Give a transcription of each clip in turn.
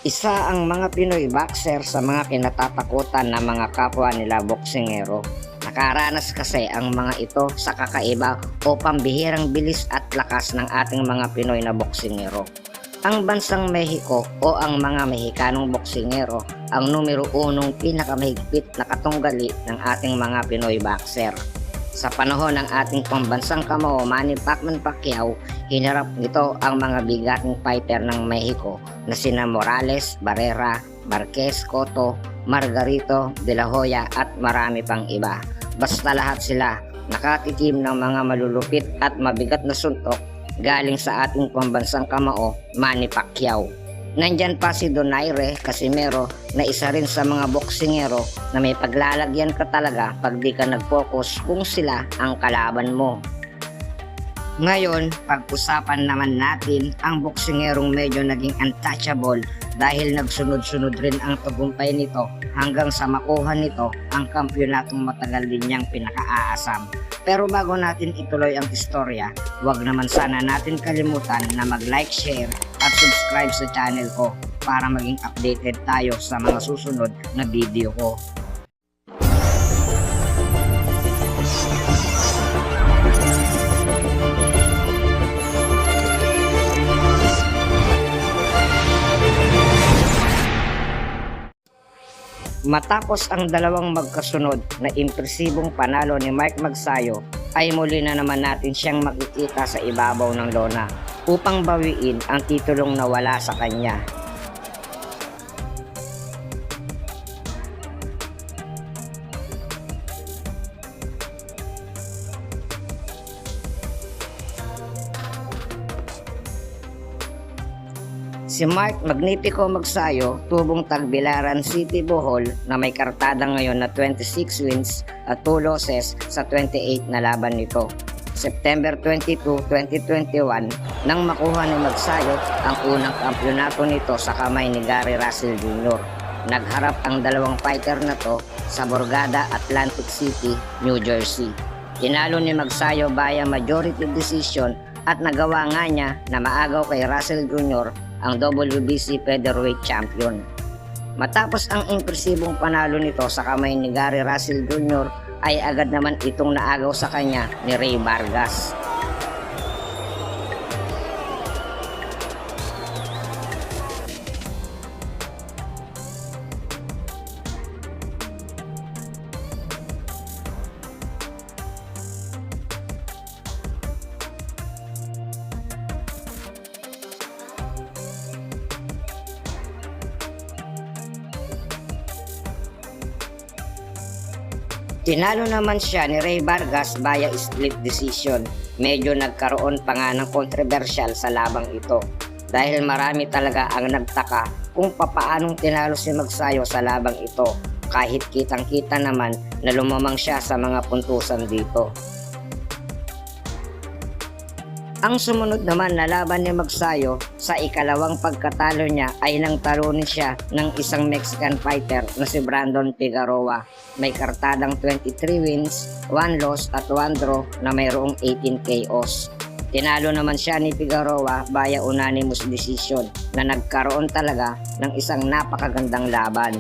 Isa ang mga Pinoy boxer sa mga kinatatakutan ng mga kapwa nila boksingero. Nakaranas kasi ang mga ito sa kakaiba o pambihirang bilis at lakas ng ating mga Pinoy na boksingero. Ang bansang Mexico o ang mga Mexikanong boksingero ang numero unong pinakamahigpit na katunggali ng ating mga Pinoy boxer. Sa panahon ng ating pambansang kamao Manny Pacquiao, hinarap nito ang mga bigating fighter ng Mexico na sina Morales, Barrera, Marquez, Cotto, Margarito, De La Hoya at marami pang iba. Basta lahat sila nakatikim ng mga malulupit at mabigat na suntok galing sa ating pambansang kamao Manny Pacquiao. Nandyan pa si Donaire Casimero na isa rin sa mga boksingero na may paglalagyan ka talaga pag di ka nag-focus kung sila ang kalaban mo. Ngayon, pag-usapan naman natin ang boksingerong medyo naging untouchable dahil nagsunod-sunod rin ang tagumpay nito hanggang sa makuha nito ang kampyonatong matagal din niyang pinakaaasam. Pero bago natin ituloy ang istorya, huwag naman sana natin kalimutan na mag-like, share at subscribe sa channel ko para maging updated tayo sa mga susunod na video ko. Matapos ang dalawang magkasunod na impresibong panalo ni Mike Magsayo, ay muli na naman natin siyang makikita sa ibabaw ng lona upang bawiin ang titulong nawala sa kanya. Si Mark Magnifico Magsayo, tubong Tagbilaran City, Bohol na may kartada ngayon na 26 wins at 2 losses sa 28 na laban nito. September 22, 2021 nang makuha ni Magsayo ang unang kampyonato nito sa kamay ni Gary Russell Jr. Nagharap ang dalawang fighter na to sa Borgata, Atlantic City, New Jersey. Tinalo ni Magsayo via majority decision at nagawa nga niya na maagaw kay Russell Jr. ang WBC Featherweight Champion. Matapos ang impresibong panalo nito sa kamay ni Gary Russell Jr. ay agad naman itong naagaw sa kanya ni Rey Vargas. Tinalo naman siya ni Rey Vargas via split decision. Medyo nagkaroon pa nga ng kontrobersyal sa labang ito dahil marami talaga ang nagtaka kung papaanong tinalo si Magsayo sa labang ito kahit kitang-kita naman na lumamang siya sa mga puntusan dito. Ang sumunod naman na laban ni Magsayo sa ikalawang pagkatalo niya ay nang talunin siya ng isang Mexican fighter na si Brandon Figueroa. May kartadang 23 wins, 1 loss at 1 draw na mayroong 18 KOs. Tinalo naman siya ni Figueroa via unanimous decision na nagkaroon talaga ng isang napakagandang laban.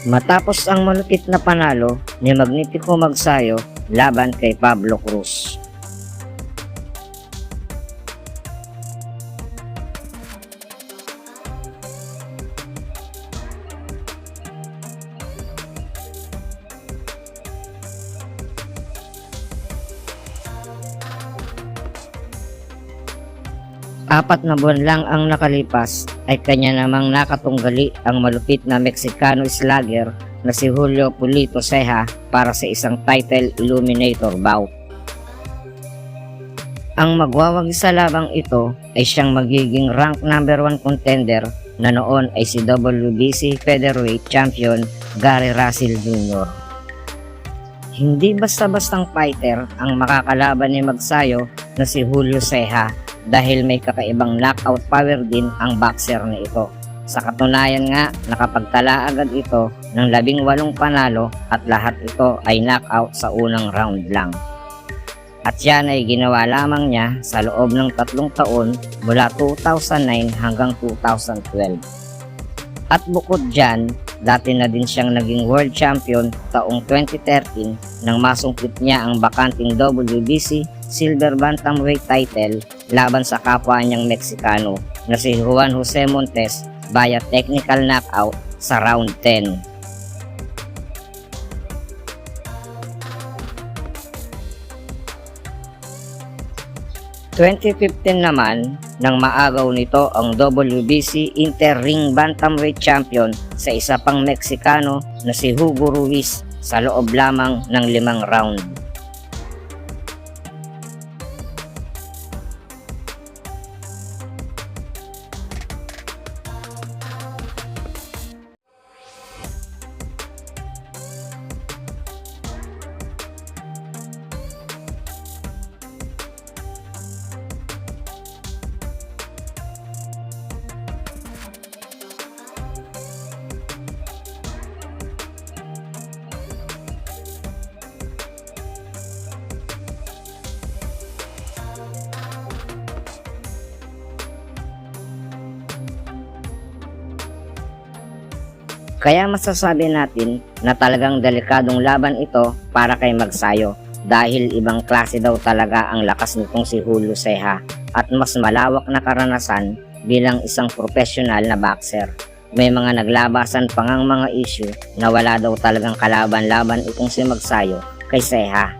Matapos ang malupit na panalo ni Magnifico Magsayo laban kay Pablo Cruz. Apat na buwan lang ang nakalipas ay kanya namang nakatunggali ang malupit na Meksikano slugger na si Julio Pulito Ceja para sa isang title eliminator bout. Ang magwawagi sa labang ito ay siyang magiging rank number 1 contender na noon ay si WBC Featherweight Champion Gary Russell Jr. Hindi basta-bastang fighter ang makakalaban ni Magsayo na si Julio Ceja dahil may kakaibang knockout power din ang boxer na ito. Sa katunayan nga, nakapagtala agad ito ng 18 panalo at lahat ito ay knockout sa unang round lang. At yan ay ginawa lamang niya sa loob ng 3 taon mula 2009 hanggang 2012. At bukod dyan, dati na din siyang naging world champion taong 2013 nang masungkit niya ang bakanting WBC silver bantamweight title laban sa kapwa niyang Meksikano na si Juan Jose Montes via technical knockout sa round 10. Noong 2015 naman, nang maagaw nito ang WBC Inter-Ring Bantamweight Champion sa isa pang Meksikano na si Hugo Ruiz sa loob lamang ng 5 round. Kaya masasabi natin na talagang delikadong laban ito para kay Magsayo dahil ibang klase daw talaga ang lakas nitong si Julio Ceja at mas malawak na karanasan bilang isang professional na boxer. May mga naglabasan pa ngang mga issue na wala daw talagang kalaban-laban itong si Magsayo kay Ceja.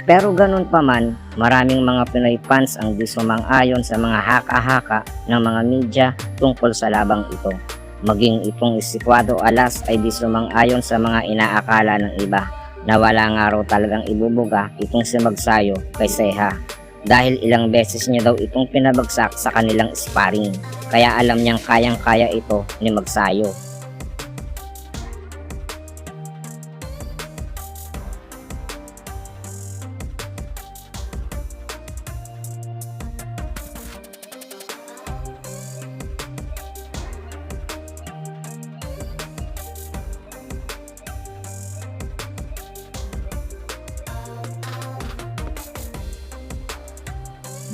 Pero ganun pa man, maraming mga Pinoy fans ang di sumang-ayon sa mga haka-haka ng mga media tungkol sa labang ito. Maging itong Escuado Alas ay di sumang-ayon sa mga inaakala ng iba na wala nga raw talagang ibubuga itong si Magsayo kay Ceja dahil ilang beses niya daw itong pinabagsak sa kanilang sparring, kaya alam niyang kayang-kaya ito ni Magsayo.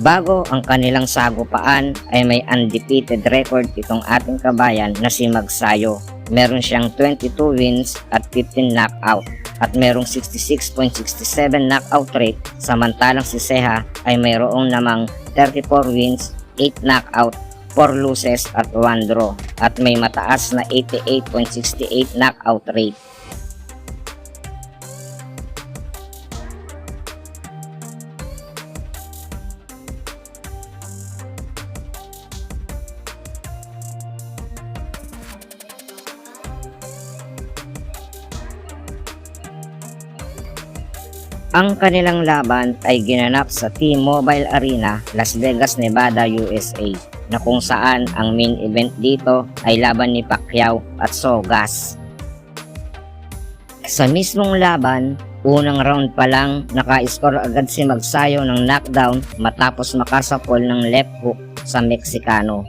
Bago ang kanilang sagupaan ay may undefeated record itong ating kabayan na si Magsayo. Meron siyang 22 wins at 15 knockout at merong 66.67 knockout rate, samantalang si Ceja ay mayroong namang 34 wins, 8 knockout, 4 losses at 1 draw at may mataas na 88.68 knockout rate. Ang kanilang laban ay ginanap sa T-Mobile Arena, Las Vegas, Nevada, USA, na kung saan ang main event dito ay laban ni Pacquiao at Sogas. Sa mismong laban, unang round pa lang naka-score agad si Magsayo ng knockdown matapos makasapol ng left hook sa Meksikano.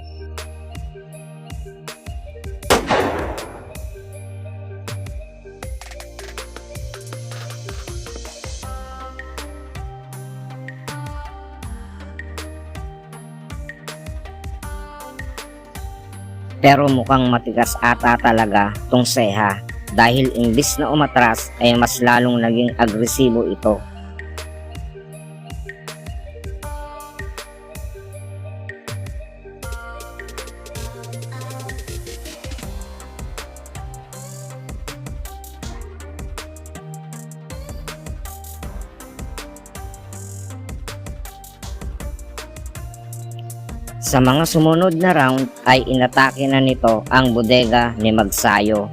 Pero mukhang matigas ata talaga tong Ceja dahil imbis na umatras ay mas lalong naging agresibo ito. Sa mga sumunod na round ay inatake na nito ang bodega ni Magsayo.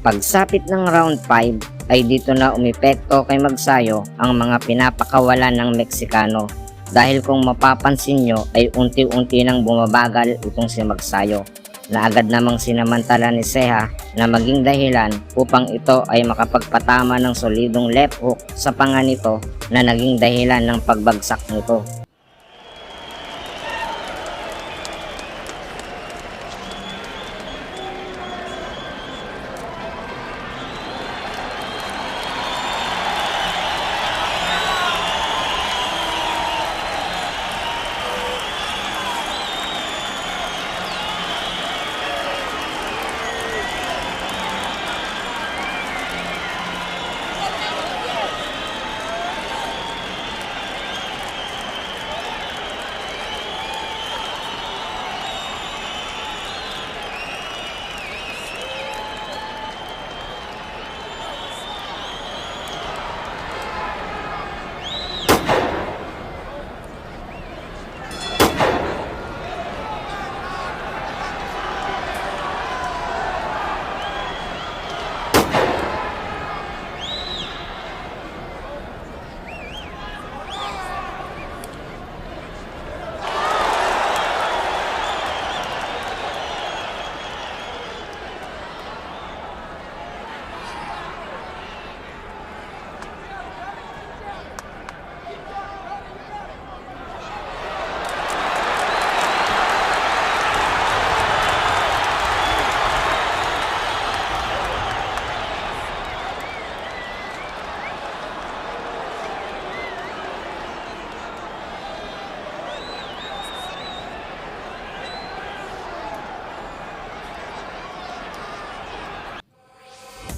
Pagsapit ng round 5 ay dito na umepekto kay Magsayo ang mga pinapakawalan ng Meksikano, dahil kung mapapansin nyo ay unti-unti nang bumabagal itong si Magsayo, na agad namang sinamantala ni Ceja na maging dahilan upang ito ay makapagpatama ng solidong left hook sa panga nito na naging dahilan ng pagbagsak nito.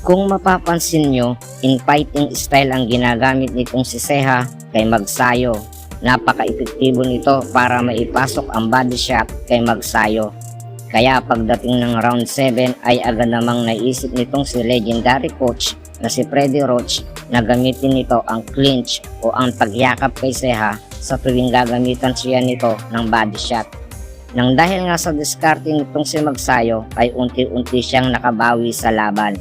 Kung mapapansin nyo, in fighting style ang ginagamit nitong si Ceja kay Magsayo. Napaka-epektibo nito para maipasok ang body shot kay Magsayo. Kaya pagdating ng round 7 ay agad namang naisip nitong si legendary coach na si Freddy Roach na gamitin nito ang clinch o ang pagyakap kay Ceja sa tuwing gagamitan siya nito ng body shot. Nang dahil nga sa diskarte nitong si Magsayo ay unti-unti siyang nakabawi sa laban.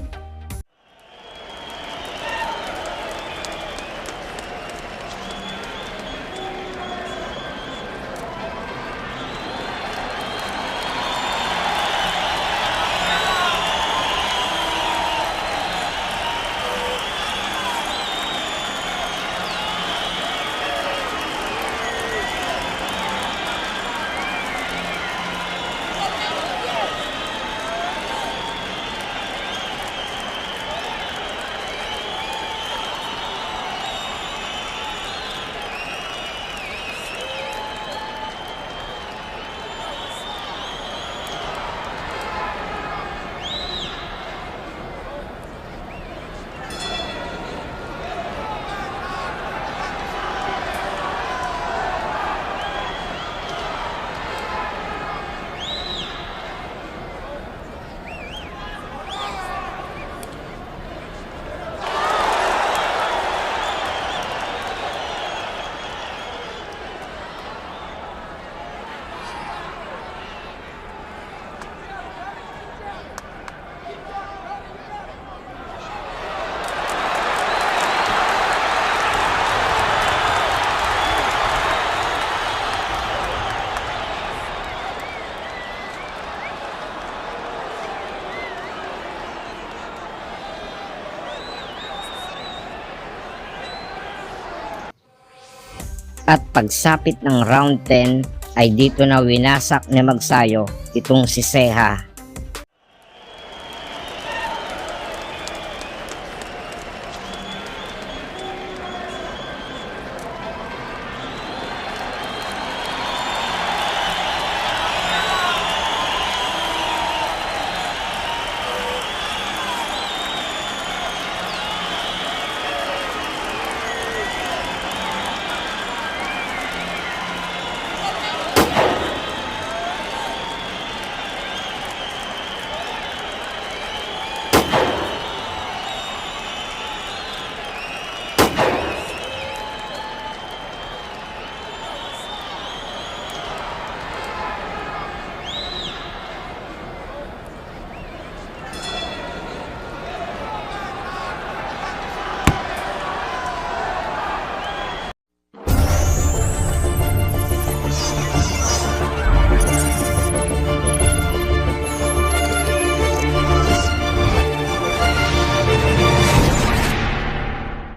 At pagsapit ng round 10 ay dito na winasak ni Magsayo itong si Ceja.